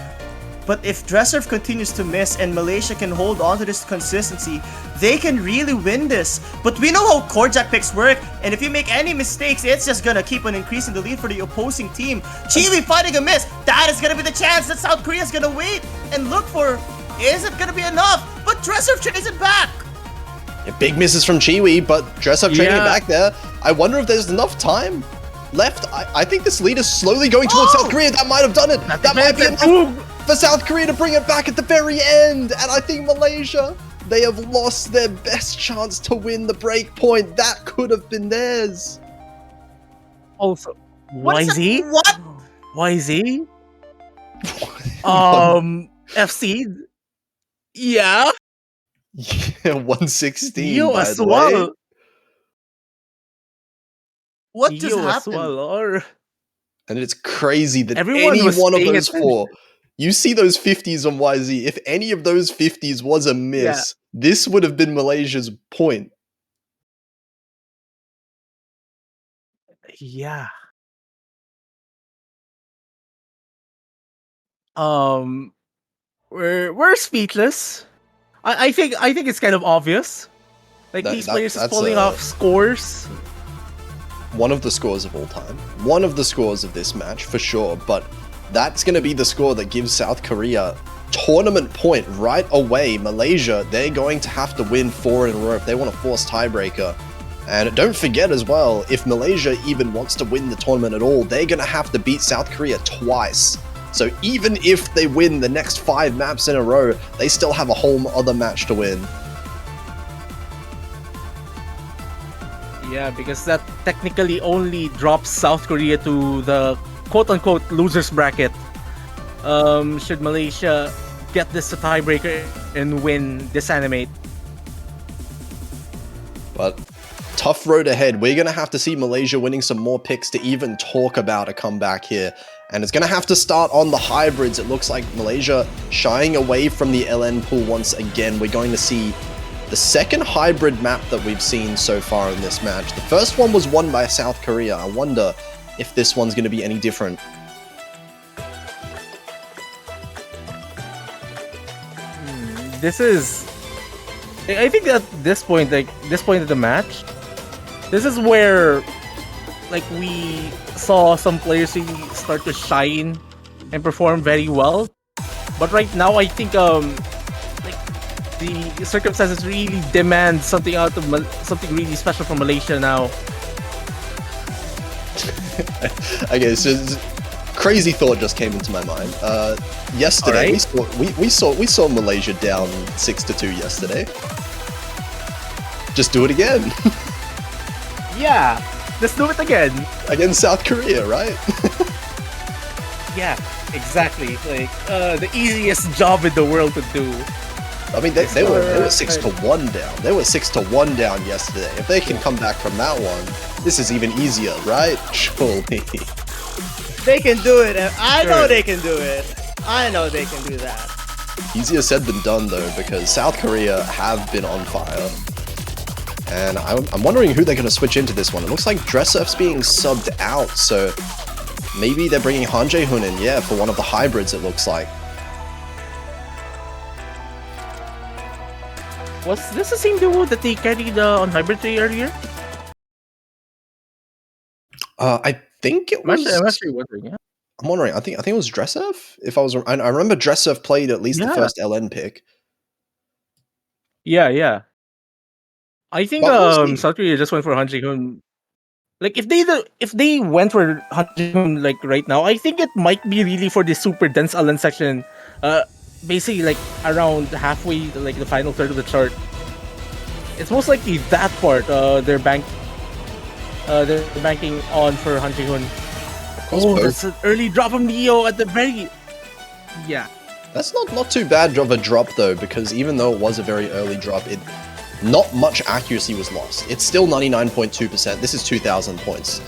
But if Dresser continues to miss and Malaysia can hold on to this consistency, they can really win this. But we know how Korjak picks work, and if you make any mistakes, it's just gonna keep on increasing the lead for the opposing team. Chiwi finding a miss, that is gonna be the chance that South Korea is gonna wait and look for, is it gonna be enough? But Dresser chases it back! Yeah, big misses from Chiwi, but Dress-Up trading it back there. I wonder if there's enough time left. I think this lead is slowly going towards South Korea. That might have done it. That might be enough for South Korea to bring it back at the very end. And I think Malaysia, they have lost their best chance to win the break point. That could have been theirs. Also, YZ? What? YZ? FC? Yeah? Yeah, 116, You by as the well. way. What just You as happened? well, or... And it's crazy that Everyone any was one of paying those attention. four, you see those 50s on YZ, if any of those 50s was a miss, this would have been Malaysia's point. Yeah. We're speechless. I think it's kind of obvious. Like these players is pulling off scores. One of the scores of all time. One of the scores of this match, for sure. But that's going to be the score that gives South Korea tournament point right away. Malaysia, they're going to have to win 4 in a row if they want to force tiebreaker. And don't forget as well, if Malaysia even wants to win the tournament at all, they're going to have to beat South Korea twice. So even if they win the next 5 maps in a row, they still have a whole other match to win. Yeah, because that technically only drops South Korea to the quote-unquote losers bracket. Should Malaysia get this to tiebreaker and win this animate? But tough road ahead. We're going to have to see Malaysia winning some more picks to even talk about a comeback here. And it's going to have to start on the hybrids. It looks like Malaysia shying away from the LN pool once again. We're going to see the second hybrid map that we've seen so far in this match. The first one was won by South Korea. I wonder if this one's going to be any different. This is... I think at this point, like, this point of the match, this is where, like, we saw some players really start to shine and perform very well. But right now, I think, like, the circumstances really demand something out of something really special from Malaysia now. Okay, so crazy thought just came into my mind. Yesterday, we saw Malaysia down 6-2 yesterday. Just do it again. Yeah, let's do it again. Against South Korea, right? Yeah, exactly. Like the easiest job in the world to do. I mean, they were 6-1 down. They were 6-1 down yesterday. If they can come back from that one, this is even easier, right? Surely. They can do it. I know they can do it. I know they can do that. Easier said than done, though, because South Korea have been on fire. And I'm wondering who they're going to switch into this one. It looks like Dressurf's being subbed out, so maybe they're bringing Han Jae-hoon in, yeah, for one of the hybrids, it looks like. Was this the same duo that they carried on Hybrid 3 earlier? I think it was... I'm actually wondering, yeah. I'm wondering, I think it was Dressurf? I remember Dressurf played at least the first LN pick. Yeah. I think South Korea just went for Han Jae-hoon. Like if they went for Han Jae-hoon like right now, I think it might be really for the super dense LN section. Basically like around halfway, like the final third of the chart. It's most likely that part. They're banking on for Han Jae-hoon. Oh, that's an early drop from Neo at the very... Yeah. That's not too bad of a drop though, because even though it was a very early drop, not much accuracy was lost. It's still 99.2%. This is 2,000 points.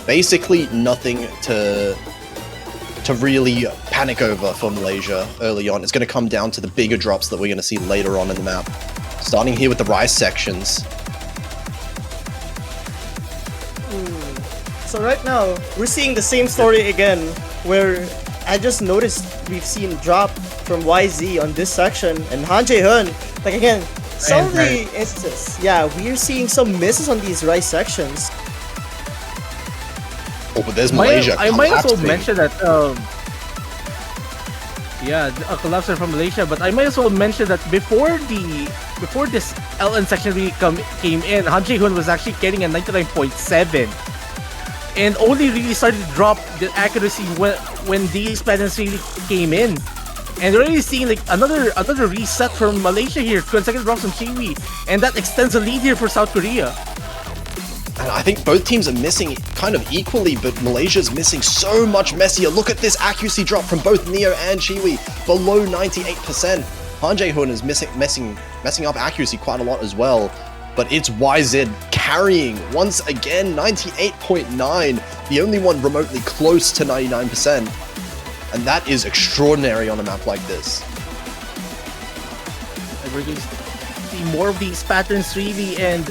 basically nothing to really panic over for Malaysia early on. It's going to come down to the bigger drops that we're going to see later on in the map. Starting here with the rice sections. So right now, we're seeing the same story again, where I just noticed we've seen drop from YZ on this section, and Han Jae-hun, like again, some of the instances, yeah, we're seeing some misses on these rice sections. Oh, but there's Malaysia. I might as well collapsing. mention that, yeah, a collapse from Malaysia, but I might as well mention that before this LN section really came in, Han Jae-hun was actually getting a 99.7. And only really started to drop the accuracy when these patterns really came in. And we're already seeing like another reset from Malaysia here, consecutive drops from Chiwi, and that extends the lead here for South Korea. And I think both teams are missing kind of equally, but Malaysia's missing so much messier. Look at this accuracy drop from both Neo and Chiwi, below 98%. Han Jae-hun is messing up accuracy quite a lot as well. But it's YZ carrying once again, 98.9, the only one remotely close to 99%. And that is extraordinary on a map like this. And we're going to see more of these patterns really, and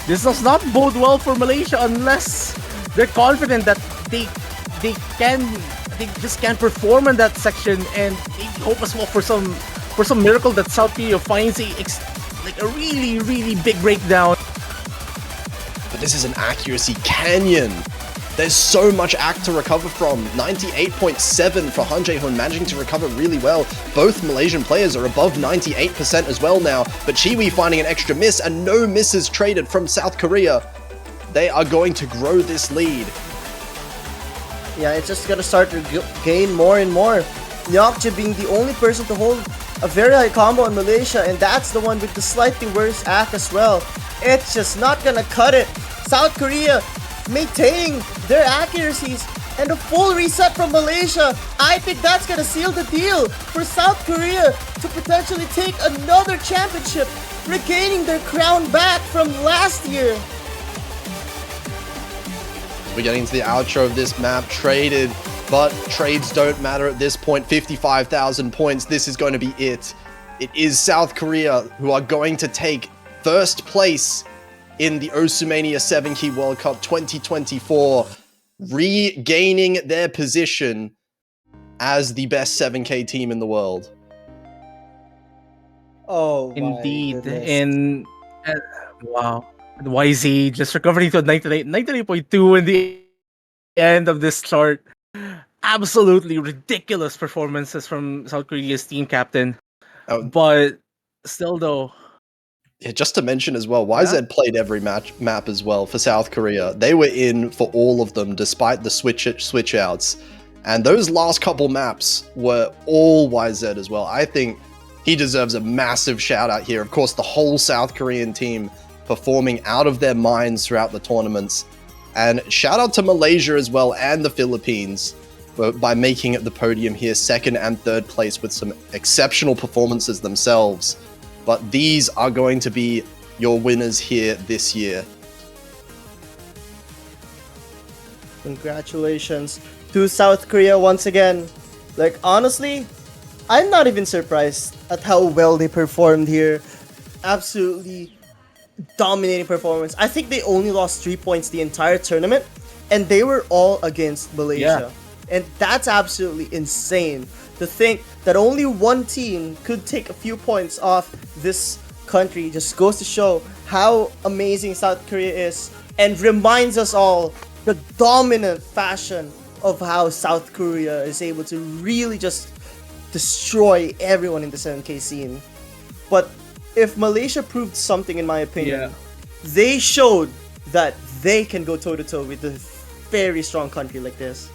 this does not bode well for Malaysia unless they're confident that they just can't perform in that section, and they hope as well for some miracle that South Korea finds a really big breakdown. But this is an accuracy canyon. There's so much act to recover from. 98.7 for Han Jae-hun, managing to recover really well. Both Malaysian players are above 98% as well now, but Chiwi finding an extra miss and no misses traded from South Korea. They are going to grow this lead. Yeah, it's just gonna start to gain more and more. Nyokje being the only person to hold a very high combo in Malaysia, and that's the one with the slightly worse act as well. It's just not gonna cut it. South Korea maintaining their accuracies, and a full reset from Malaysia. I think that's gonna seal the deal for South Korea to potentially take another championship, regaining their crown back from last year. We're getting to the outro of this map. Traded, but trades don't matter at this point. 55,000 points. This is going to be it. It is South Korea who are going to take first place in the Osumania 7 Key World Cup 2024, regaining their position as the best 7K team in the world. Oh, Indeed, and wow, YZ just recovering to 99.2 in the end of this chart. Absolutely ridiculous performances from South Korea's team captain. But still, though. Yeah, just to mention as well, YZ played every map as well for South Korea. They were in for all of them, despite the switch outs. And those last couple maps were all YZ as well. I think he deserves a massive shout out here. Of course, the whole South Korean team performing out of their minds throughout the tournaments. And shout out to Malaysia as well and the Philippines by making it the podium here, second and third place with some exceptional performances themselves. But these are going to be your winners here this year. Congratulations to South Korea once again. Like, honestly, I'm not even surprised at how well they performed here. Absolutely dominating performance. I think they only lost 3 points the entire tournament, and they were all against Malaysia. And that's absolutely insane to think that only one team could take a few points off this country. Just goes to show how amazing South Korea is, and reminds us all the dominant fashion of how South Korea is able to really just destroy everyone in the 7K scene. But if Malaysia proved something, in my opinion, they showed that they can go toe-to-toe with a very strong country like this.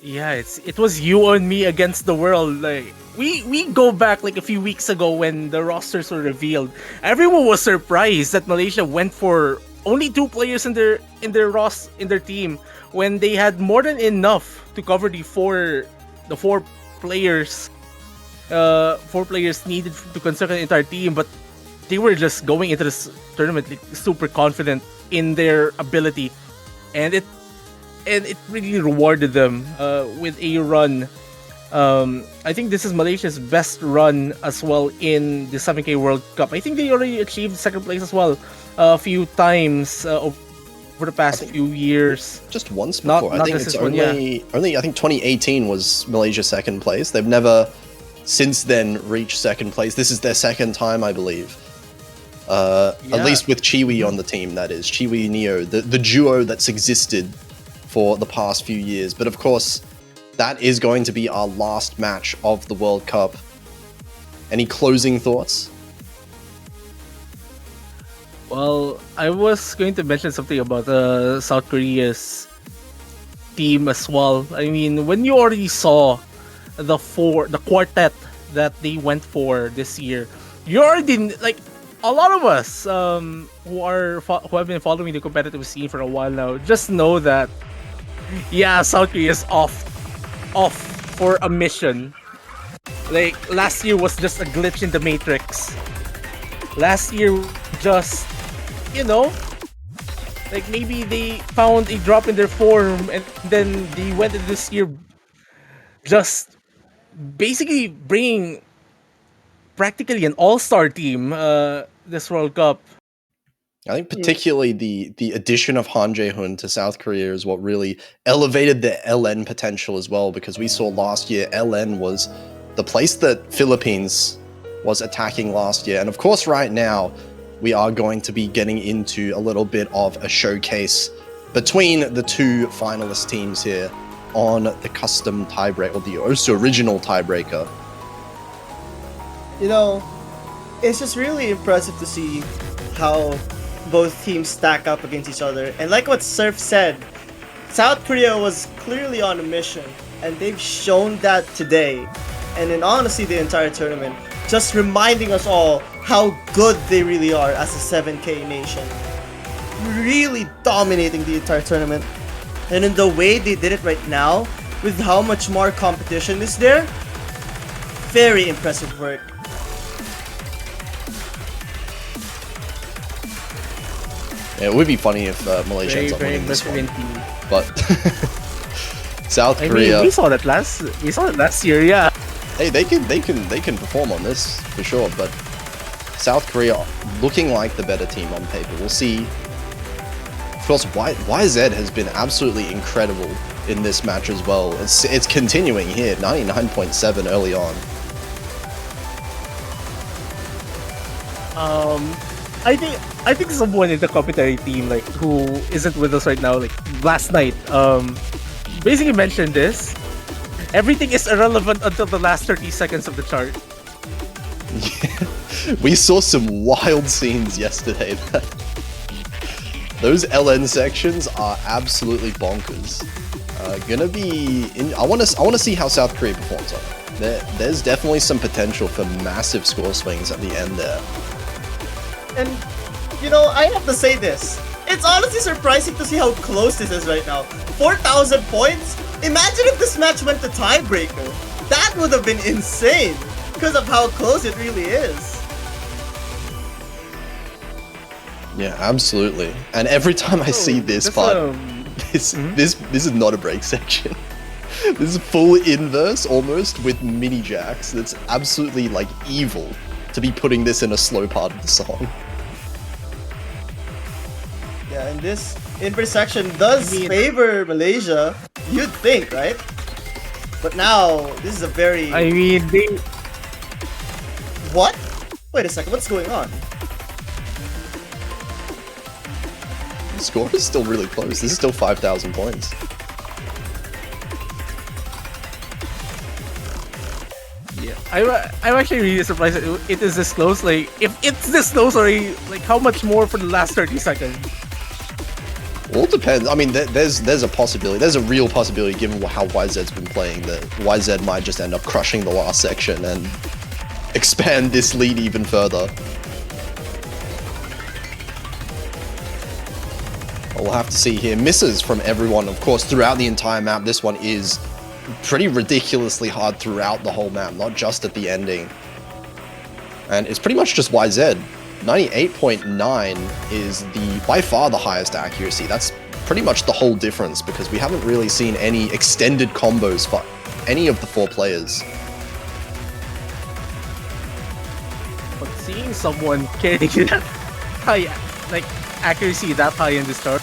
Yeah, it was you and me against the world. Like we go back like a few weeks ago when the rosters were revealed. Everyone was surprised that Malaysia went for only 2 players in their team when they had more than enough to cover the four players needed to construct an entire team. But they were just going into this tournament like, super confident in their ability, and it really rewarded them with a run. I think this is Malaysia's best run as well in the 7K World Cup. I think they already achieved second place as well a few times over the past few years. Just once Not- before. I not think this it's is one, only I think 2018 was Malaysia's second place. They've never since then reached second place. This is their second time, I believe. At Yeah. least with Chiwi on the team, that is. Chiwi Neo, the duo that's existed for the past few years. But of course, that is going to be our last match of the World Cup. Any closing thoughts? Well, I was going to mention something about South Korea's team as well. I mean, when you already saw the quartet that they went for this year, you already like a lot of us who have been following the competitive scene for a while now just know that South Korea is off for a mission. Like last year was just a glitch in the matrix. Last year just like maybe they found a drop in their form and then they went into this year just basically bringing practically an all-star team this World Cup. I think particularly the addition of Han Jae-hoon to South Korea is what really elevated their LN potential as well, because we saw last year LN was the place that Philippines was attacking last year. And of course right now we are going to be getting into a little bit of a showcase between the two finalist teams here on the custom tiebreaker, or the also original tiebreaker. It's just really impressive to see how both teams stack up against each other. And like what Surf said, South Korea was clearly on a mission, and they've shown that today. And in honestly the entire tournament, just reminding us all how good they really are as a 7K nation. Really dominating the entire tournament. And in the way they did it right now, with how much more competition is there, very impressive work. Yeah, it would be funny if Malaysia ends up Very winning this one, impressive team. but South I Korea. mean, we saw it last year, yeah. Hey, they can perform on this for sure, but South Korea looking like the better team on paper. We'll see. Of course, YZ has been absolutely incredible in this match as well. It's continuing here, 99.7 early on. I think someone in the commentary team, like who isn't with us right now, like last night, basically mentioned this. Everything is irrelevant until the last 30 seconds of the chart. We saw some wild scenes yesterday. Those LN sections are absolutely bonkers. Gonna be I want to see how South Korea performs on it. There's definitely some potential for massive score swings at the end there. And, I have to say this. It's honestly surprising to see how close this is right now. 4,000 points? Imagine if this match went to tiebreaker. That would have been insane because of how close it really is. Yeah, absolutely. And every time I see this part, this is not a break section. This is full inverse almost with mini jacks. That's absolutely like evil to be putting this in a slow part of the song. Yeah, and this inverse section does favor Malaysia, you'd think, right? But now, this is a very... I mean, they... What? Wait a second, what's going on? The score is still really close. This is still 5,000 points. Yeah, I'm actually really surprised that it is this close. Like, if it's this close already, like, how much more for the last 30 seconds? Well, it depends. I mean, there's a possibility. There's a real possibility, given how YZ's been playing, that YZ might just end up crushing the last section and expand this lead even further. We'll have to see here. Misses from everyone, of course, throughout the entire map. This one is pretty ridiculously hard throughout the whole map, not just at the ending. And it's pretty much just YZ 98.9 is by far the highest accuracy. That's pretty much the whole difference because we haven't really seen any extended combos for any of the 4 players. But seeing someone carry that high, like accuracy that high in the start,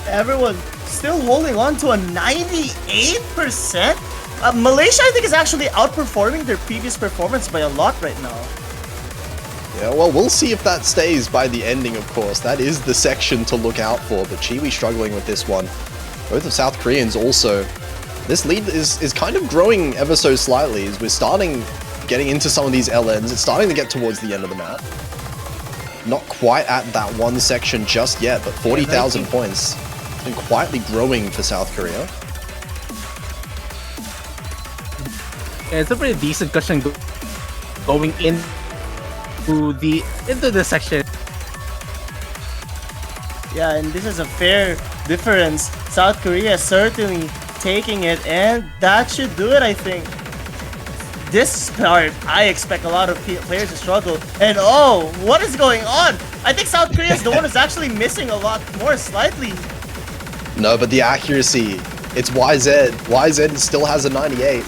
Everyone still holding on to a 98%. Malaysia, I think, is actually outperforming their previous performance by a lot right now. Yeah, well, we'll see if that stays by the ending, of course. That is the section to look out for, but Chiwi struggling with this one. Both of South Koreans also. This lead is kind of growing ever so slightly as we're getting into some of these LNs. It's starting to get towards the end of the map. Not quite at that one section just yet, but 40,000 points. It's been quietly growing for South Korea. yeah, it's a pretty decent cushion going into the section. Yeah, and this is a fair difference. South Korea certainly taking it, and that should do it, I think. This part, I expect a lot of players to struggle. And oh, what is going on? I think South Korea is the one who's actually missing a lot more slightly. No, but the accuracy, it's YZ. YZ still has a 98.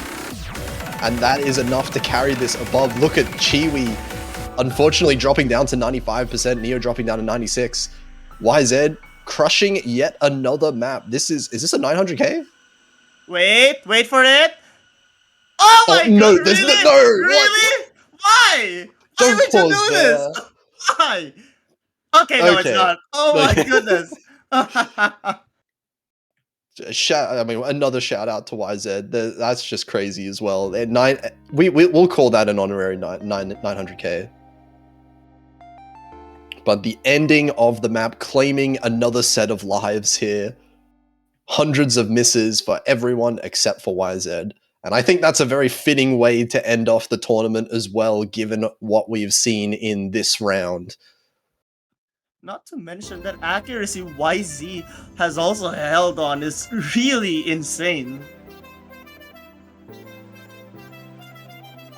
And that is enough to carry this above. Look at Chiwi, unfortunately dropping down to 95%, Neo dropping down to 96. YZ crushing yet another map. Is this a 900k? Wait for it. Oh my no, god, there's really? no, Really? Why? Why Don't would you pause do there. this? Why? Okay, no, it's Okay. not. Oh my Okay. goodness. I mean, another shout out to YZ. That's just crazy as well. We'll call that an honorary 900k. But the ending of the map, claiming another set of lives here. Hundreds of misses for everyone except for YZ. And I think that's a very fitting way to end off the tournament as well, given what we've seen in this round. Not to mention that accuracy YZ has also held on is really insane.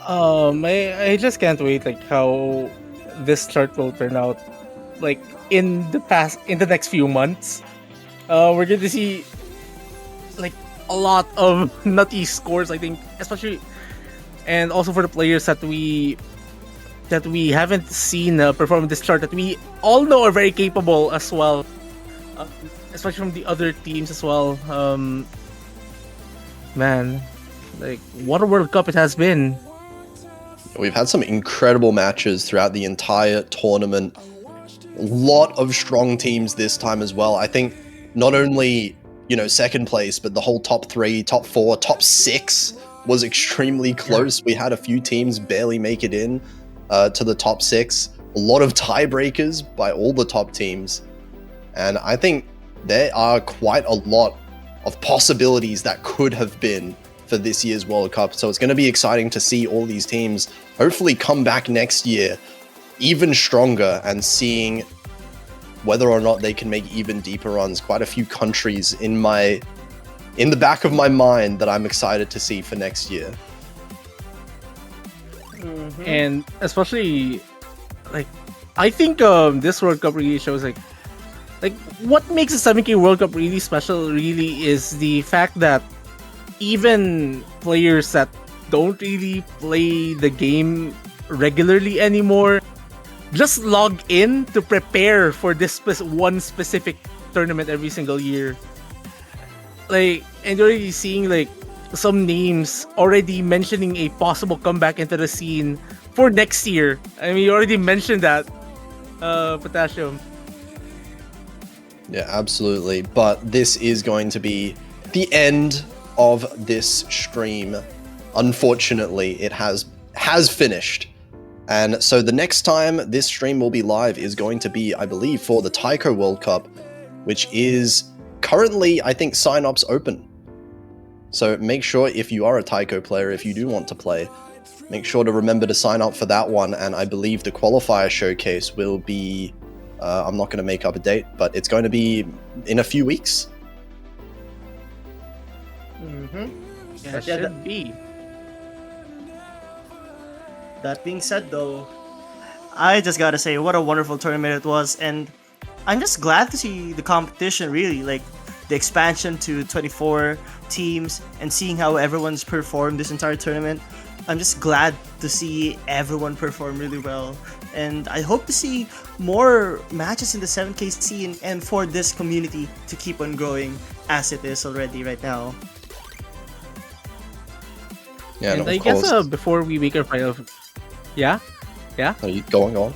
I just can't wait like how this chart will turn out. Like in the next few months, we're going to see like a lot of nutty scores, I think, especially, and also for the players that we haven't seen perform this chart that we all know are very capable as well, especially from the other teams as well. Man, like what a World Cup it has been. We've had some incredible matches throughout the entire tournament. A lot of strong teams this time as well. I think not only, second place, but the whole top 3, top 4, top 6 was extremely close. We had a few teams barely make it in to the top 6. A lot of tiebreakers by all the top teams. And I think there are quite a lot of possibilities that could have been for this year's World Cup. So it's going to be exciting to see all these teams hopefully come back next year even stronger and seeing whether or not they can make even deeper runs. Quite a few countries in the back of my mind that I'm excited to see for next year. Mm-hmm. And especially, like, I think this World Cup really shows like what makes the 7K World Cup really special really is the fact that even players that don't really play the game regularly anymore just log in to prepare for this one specific tournament every single year. Like, and you're already seeing like some names already mentioning a possible comeback into the scene for next year. I mean, you already mentioned that, Potassium. Yeah, absolutely. But this is going to be the end of this stream. Unfortunately, it has finished. And so the next time this stream will be live is going to be, I believe, for the Taiko World Cup, which is currently, I think, sign-ups open. So make sure if you are a Taiko player, if you do want to play, make sure to remember to sign up for that one. And I believe the qualifier showcase will be, I'm not going to make up a date, but it's going to be in a few weeks. Mm-hmm. Yeah, it should be. That being said, though, I just gotta say, what a wonderful tournament it was, and I'm just glad to see the competition really, like the expansion to 24 teams and seeing how everyone's performed this entire tournament. I'm just glad to see everyone perform really well, and I hope to see more matches in the 7K scene and for this community to keep on growing as it is already right now. Yeah, And and I of guess course. before we make our final, yeah, yeah. Are you going on?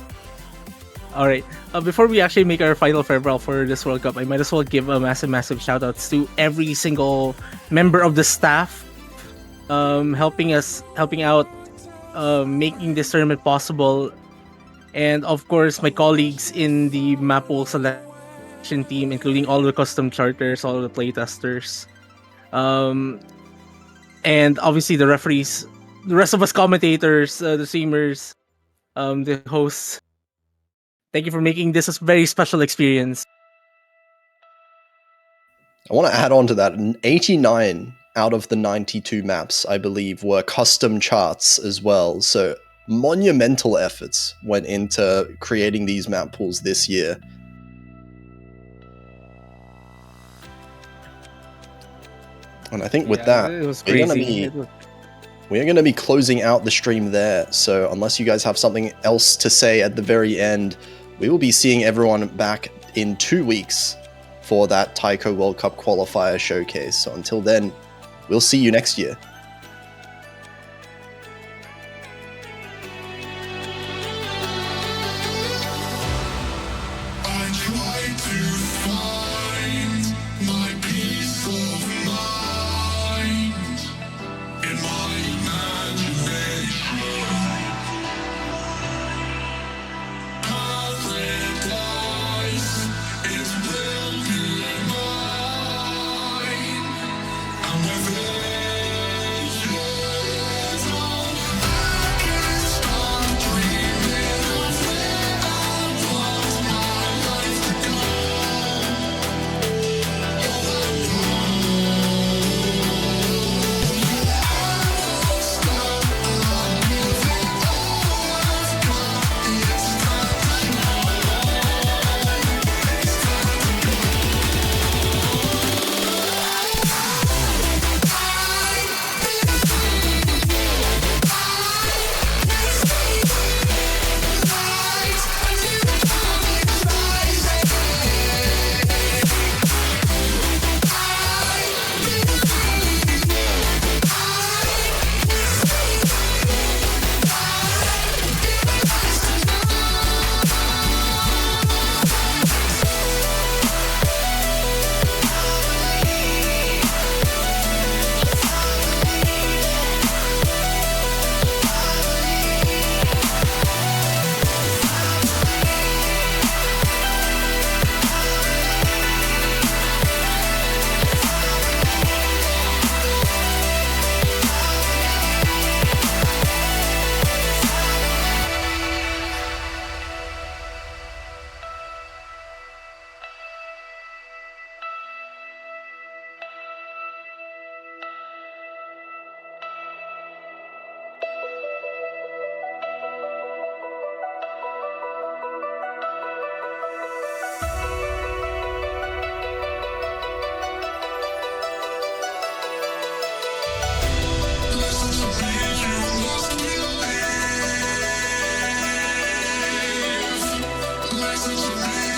All right. Before we actually make our final farewell for this World Cup, I might as well give a massive shout outs to every single member of the staff, helping out, making this tournament possible, and of course my colleagues in the Maple selection team, including all the custom charters, all the playtesters, um, and obviously the referees, the rest of us commentators, the streamers, the hosts. Thank you for making this a very special experience. I want to add on to that. 89 out of the 92 maps, I believe, were custom charts as well. So monumental efforts went into creating these map pools this year. And I think with that, it was we're gonna crazy. be we're going to be closing out the stream there. So unless you guys have something else to say at the very end, we will be seeing everyone back in 2 weeks for that Taiko World Cup qualifier showcase. So until then, we'll see you next year. Listen to me.